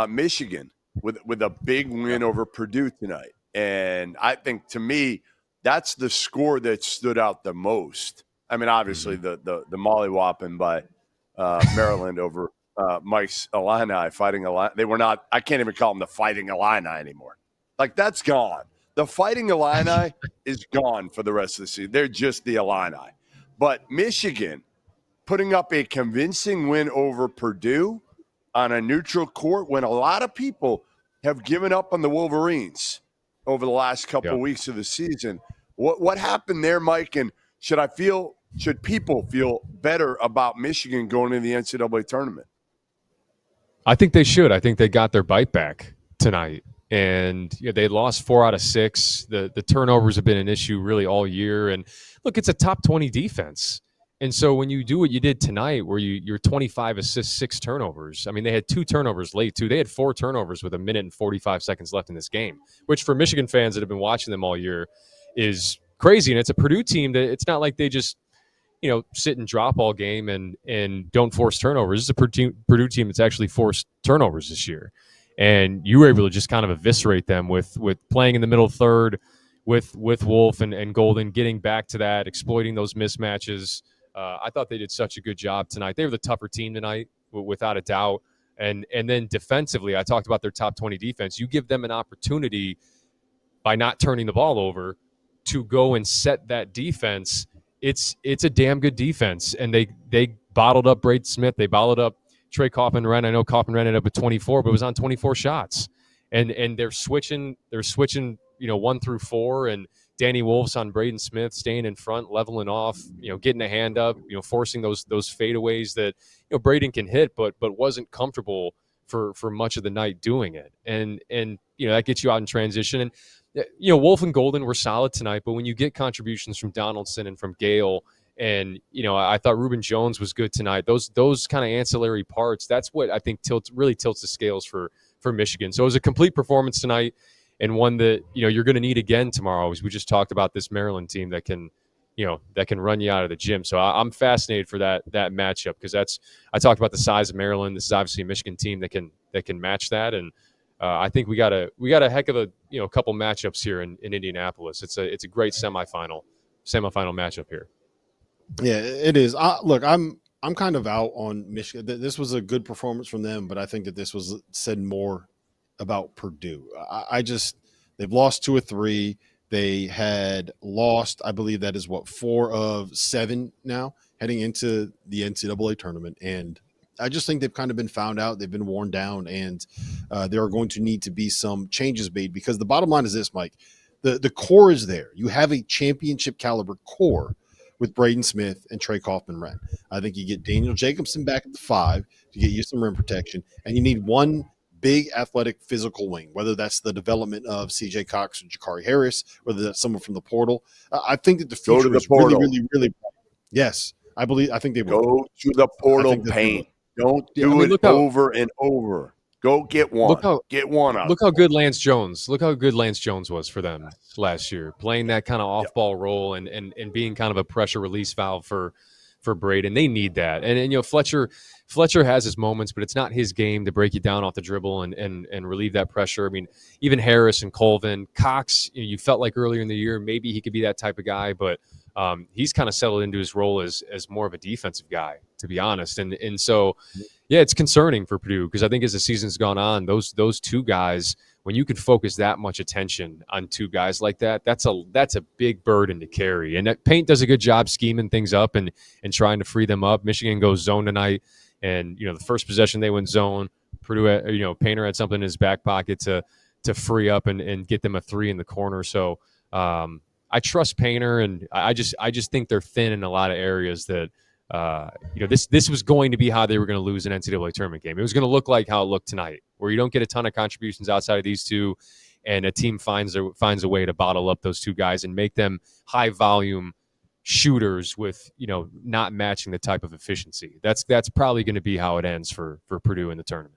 Michigan with a big win over Purdue tonight. And I think, to me, that's the score that stood out the most. I mean, obviously the mollywhopping by Maryland over Mike's Illini, Fighting Illini. They were not – I can't even call them the Fighting Illini anymore. Like, that's gone. The Fighting Illini is gone for the rest of the season. They're just the Illini. But Michigan putting up a convincing win over Purdue on a neutral court when a lot of people have given up on the Wolverines over the last couple of weeks of the season. What happened there, Mike? And should people feel better about Michigan going to the NCAA tournament? I think they should. I think they got their bite back tonight. And they lost 4 out of 6. The turnovers have been an issue really all year. And look, it's a top 20 defense. And so when you do what you did tonight, where you're 25 assists, 6 turnovers. I mean, they had 2 turnovers late, too. They had 4 turnovers with 1 minute and 45 seconds left in this game, which for Michigan fans that have been watching them all year is crazy. And it's a Purdue team that it's not like they just, sit and drop all game and don't force turnovers. This is a Purdue team that's actually forced turnovers this year. And you were able to just kind of eviscerate them with playing in the middle third with Wolf and Golden, getting back to that, exploiting those mismatches. I thought they did such a good job tonight. They were the tougher team tonight, without a doubt. And then defensively, I talked about their top 20 defense. You give them an opportunity by not turning the ball over to go and set that defense. It's a damn good defense. And they bottled up Braden Smith. They bottled up Trey Coffin-Wren. I know Coffin-Wren ended up with 24, but it was on 24 shots. And they're switching 1 through 4, and Danny Wolf's on Braden Smith, staying in front, leveling off, getting a hand up, forcing those fadeaways that Braden can hit, but wasn't comfortable for much of the night doing it. And that gets you out in transition. And Wolf and Golden were solid tonight, but when you get contributions from Donaldson and from Gale, and I thought Reuben Jones was good tonight. Those kind of ancillary parts, that's what I think really tilts the scales for Michigan. So it was a complete performance tonight. And one that, you're going to need again tomorrow, as we just talked about this Maryland team that can run you out of the gym. So I'm fascinated for that matchup, because I talked about the size of Maryland. This is obviously a Michigan team that can match that. And I think we got a heck of a couple matchups here in Indianapolis. It's a great semifinal matchup here. Yeah, it is. Look, I'm kind of out on Michigan. This was a good performance from them, but I think that this was said more about Purdue. They've lost 2 or 3. They had lost, I believe that is 4 of 7 now heading into the NCAA tournament. And I just think they've kind of been found out. They've been worn down, and there are going to need to be some changes made, because the bottom line is this, Mike, the core is there. You have a championship caliber core with Braden Smith and Trey Coffin-Wren. I think you get Daniel Jacobson back at the 5 to get you some rim protection, and you need one big athletic physical wing, whether that's the development of CJ Cox or Jakari Harris, whether that's someone from the portal. I think that the future is really, really, really bright. Yes, I think they will. Go to the portal paint. Don't do it over and over. Go get one. Get one up. Look how good Lance Jones was for them last year, playing that kind of off-ball role and being kind of a pressure release valve for Braden. They need that. And Fletcher has his moments, but it's not his game to break you down off the dribble and relieve that pressure. I mean, even Harris and Colvin, Cox, you felt like earlier in the year maybe he could be that type of guy, but he's kind of settled into his role as more of a defensive guy, to be honest. And so, yeah, it's concerning for Purdue, because I think as the season's gone on, those 2 guys, when you could focus that much attention on 2 guys like that, that's a big burden to carry. And that Paint does a good job scheming things up and trying to free them up. Michigan goes zone tonight, and the first possession they went zone. Purdue, Painter had something in his back pocket to free up and get them a 3 in the corner. So I trust Painter, and I just think they're thin in a lot of areas that. This was going to be how they were going to lose an NCAA tournament game. It was going to look like how it looked tonight, where you don't get a ton of contributions outside of these 2, and a team finds a way to bottle up those 2 guys and make them high volume shooters with not matching the type of efficiency. That's probably going to be how it ends for Purdue in the tournament.